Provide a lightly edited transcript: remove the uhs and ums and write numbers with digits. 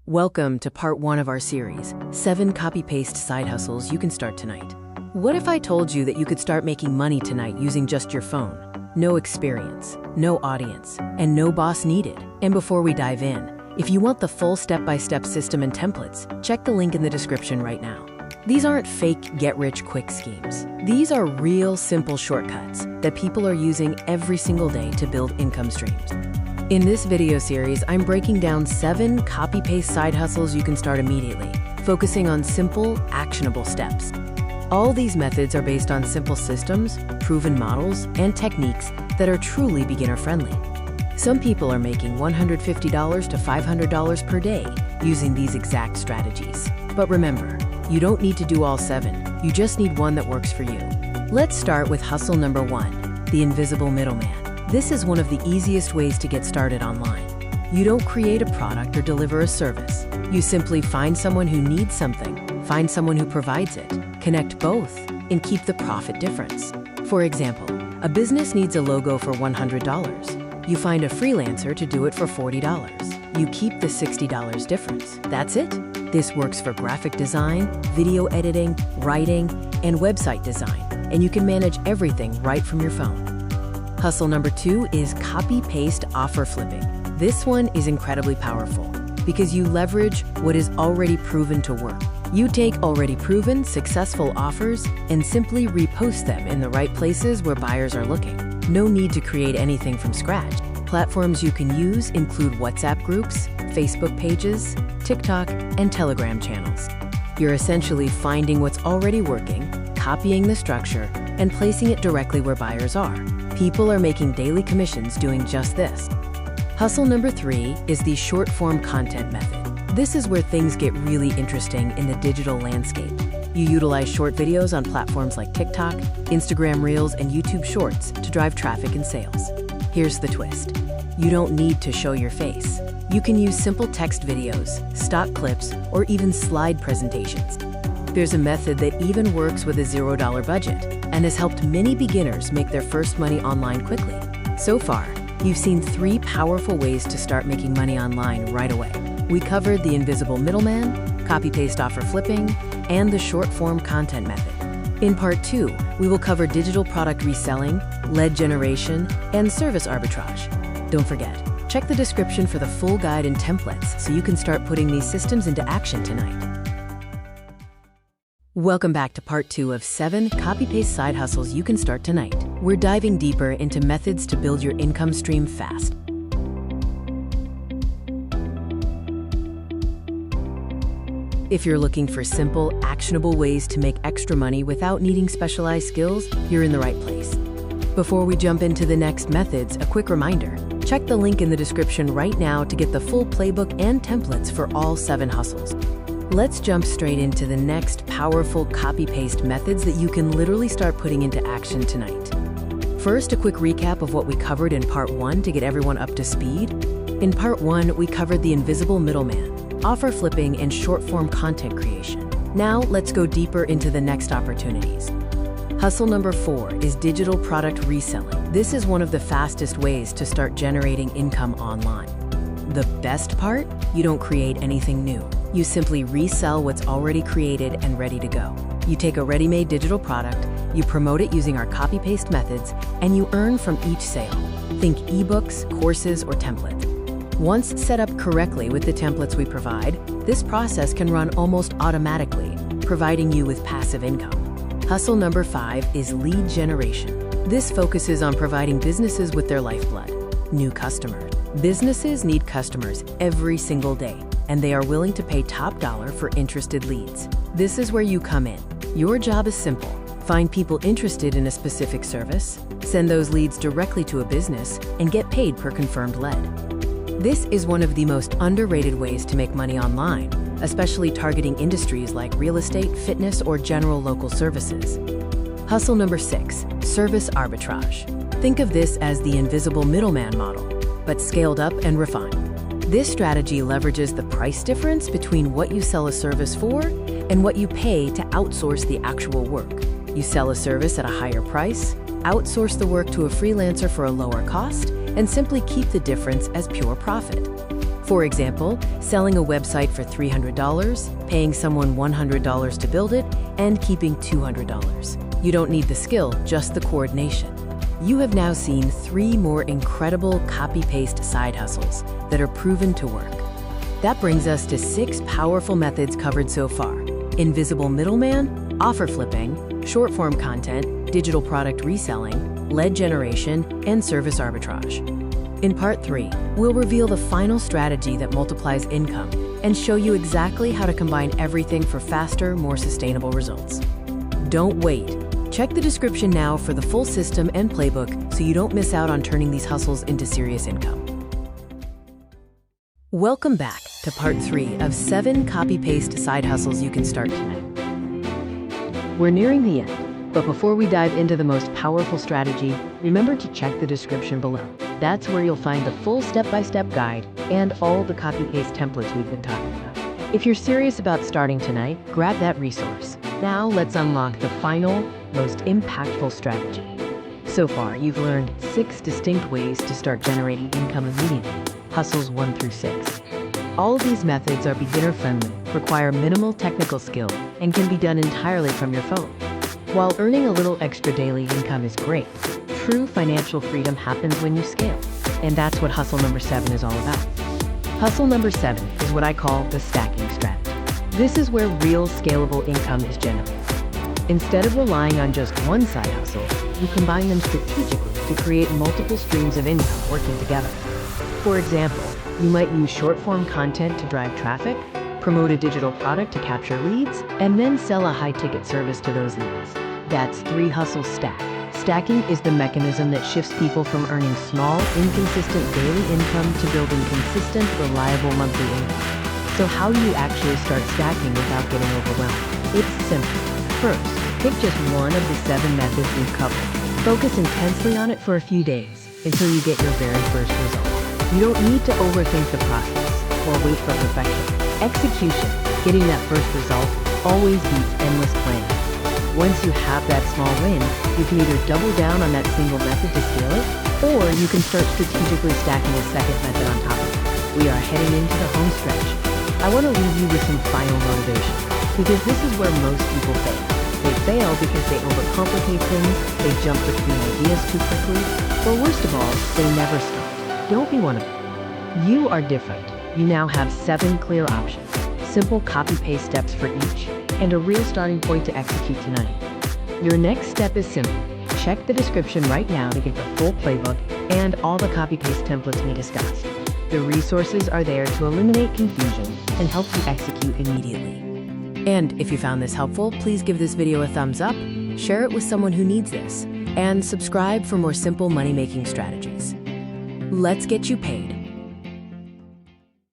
Welcome to part 1 of our series, 7 copy-paste side hustles you can start tonight. What if I told you that you could start making money tonight using just your phone? No experience, no audience, and no boss needed. And before we dive in, if you want the full step-by-step system and templates, check the link in the description right now. These aren't fake get-rich-quick schemes. These are real, simple shortcuts that people are using every single day to build income streams. In this video series, I'm breaking down 7 copy-paste side hustles you can start immediately, focusing on simple, actionable steps. All these methods are based on simple systems, proven models, and techniques that are truly beginner-friendly. Some people are making $150 to $500 per day using these exact strategies. But remember, you don't need to do all 7, you just need one that works for you. Let's start with hustle number 1, the invisible middleman. This is one of the easiest ways to get started online. You don't create a product or deliver a service. You simply find someone who needs something, find someone who provides it, connect both, and keep the profit difference. For example, a business needs a logo for $100. You find a freelancer to do it for $40. You keep the $60 difference. That's it. This works for graphic design, video editing, writing, and website design, and you can manage everything right from your phone. Hustle number 2 is copy-paste offer flipping. This one is incredibly powerful because you leverage what is already proven to work. You take already proven, successful offers and simply repost them in the right places where buyers are looking. No need to create anything from scratch. Platforms you can use include WhatsApp groups, Facebook pages, TikTok, and Telegram channels. You're essentially finding what's already working, copying the structure, and placing it directly where buyers are. People are making daily commissions doing just this. Hustle number 3 is the short-form content method. This is where things get really interesting in the digital landscape. You utilize short videos on platforms like TikTok, Instagram Reels, and YouTube Shorts to drive traffic and sales. Here's the twist. You don't need to show your face. You can use simple text videos, stock clips, or even slide presentations. There's a method that even works with a $0 budget and has helped many beginners make their first money online quickly. So far, you've seen 3 powerful ways to start making money online right away. We covered the invisible middleman, copy-paste offer flipping, and the short-form content method. In part 2, we will cover digital product reselling, lead generation, and service arbitrage. Don't forget, check the description for the full guide and templates so you can start putting these systems into action tonight. Welcome back to part 2 of 7 copy-paste side hustles you can start tonight. We're diving deeper into methods to build your income stream fast. If you're looking for simple, actionable ways to make extra money without needing specialized skills, you're in the right place. Before we jump into the next methods, a quick reminder. Check the link in the description right now to get the full playbook and templates for all 7 hustles. Let's jump straight into the next powerful copy-paste methods that you can literally start putting into action tonight. First, a quick recap of what we covered in part 1 to get everyone up to speed. In part 1, we covered the invisible middleman, offer flipping, and short-form content creation. Now, let's go deeper into the next opportunities. Hustle number 4 is digital product reselling. This is one of the fastest ways to start generating income online. The best part? You don't create anything new. You simply resell what's already created and ready to go. You take a ready-made digital product, you promote it using our copy-paste methods, and you earn from each sale. Think ebooks, courses, or templates. Once set up correctly with the templates we provide, this process can run almost automatically, providing you with passive income. Hustle number 5 is lead generation. This focuses on providing businesses with their lifeblood, new customers. Businesses need customers every single day, and they are willing to pay top dollar for interested leads. This is where you come in. Your job is simple. Find people interested in a specific service, send those leads directly to a business, and get paid per confirmed lead. This is one of the most underrated ways to make money online, especially targeting industries like real estate, fitness, or general local services. Hustle number 6, service arbitrage. Think of this as the invisible middleman model, but scaled up and refined. This strategy leverages the price difference between what you sell a service for and what you pay to outsource the actual work. You sell a service at a higher price, outsource the work to a freelancer for a lower cost, and simply keep the difference as pure profit. For example, selling a website for $300, paying someone $100 to build it, and keeping $200. You don't need the skill, just the coordination. You have now seen 3 more incredible copy-paste side hustles that are proven to work. That brings us to 6 powerful methods covered so far: invisible middleman, offer flipping, short-form content, digital product reselling, lead generation, and service arbitrage. In Part 3, we'll reveal the final strategy that multiplies income and show you exactly how to combine everything for faster, more sustainable results. Don't wait. Check the description now for the full system and playbook so you don't miss out on turning these hustles into serious income. Welcome back to Part 3 of 7 copy-paste side hustles you can start tonight. We're nearing the end, but before we dive into the most powerful strategy, remember to check the description below. That's where you'll find the full step-by-step guide and all the copy-paste templates we've been talking about. If you're serious about starting tonight, grab that resource. Now let's unlock the final, most impactful strategy. So far, you've learned 6 distinct ways to start generating income immediately, hustles 1 through 6. All of these methods are beginner-friendly, require minimal technical skill, and can be done entirely from your phone. While earning a little extra daily income is great, true financial freedom happens when you scale. And that's what hustle number 7 is all about. Hustle number 7 is what I call the stacking strategy. This is where real scalable income is generated. Instead of relying on just one side hustle, you combine them strategically to create multiple streams of income working together. For example, you might use short-form content to drive traffic, promote a digital product to capture leads, and then sell a high-ticket service to those leads. That's 3 hustles stacked. Stacking is the mechanism that shifts people from earning small, inconsistent daily income to building consistent, reliable monthly income. So how do you actually start stacking without getting overwhelmed? It's simple. First, pick just one of the 7 methods we've covered. Focus intensely on it for a few days until you get your very first result. You don't need to overthink the process or wait for perfection. Execution, getting that first result, always beats endless planning. Once you have that small win, you can either double down on that single method to scale it, or you can start strategically stacking a second method on top of it. We are heading into the home stretch. I want to leave you with some final motivation, because this is where most people fail. They fail because they overcomplicate things, they jump between ideas too quickly, or worst of all, they never start. Don't be one of them. You are different. You now have 7 clear options, simple copy-paste steps for each, and a real starting point to execute tonight. Your next step is simple. Check the description right now to get the full playbook and all the copy-paste templates we discussed. The resources are there to eliminate confusion and help you execute immediately. And if you found this helpful, please give this video a thumbs up, share it with someone who needs this, and subscribe for more simple money-making strategies. Let's get you paid.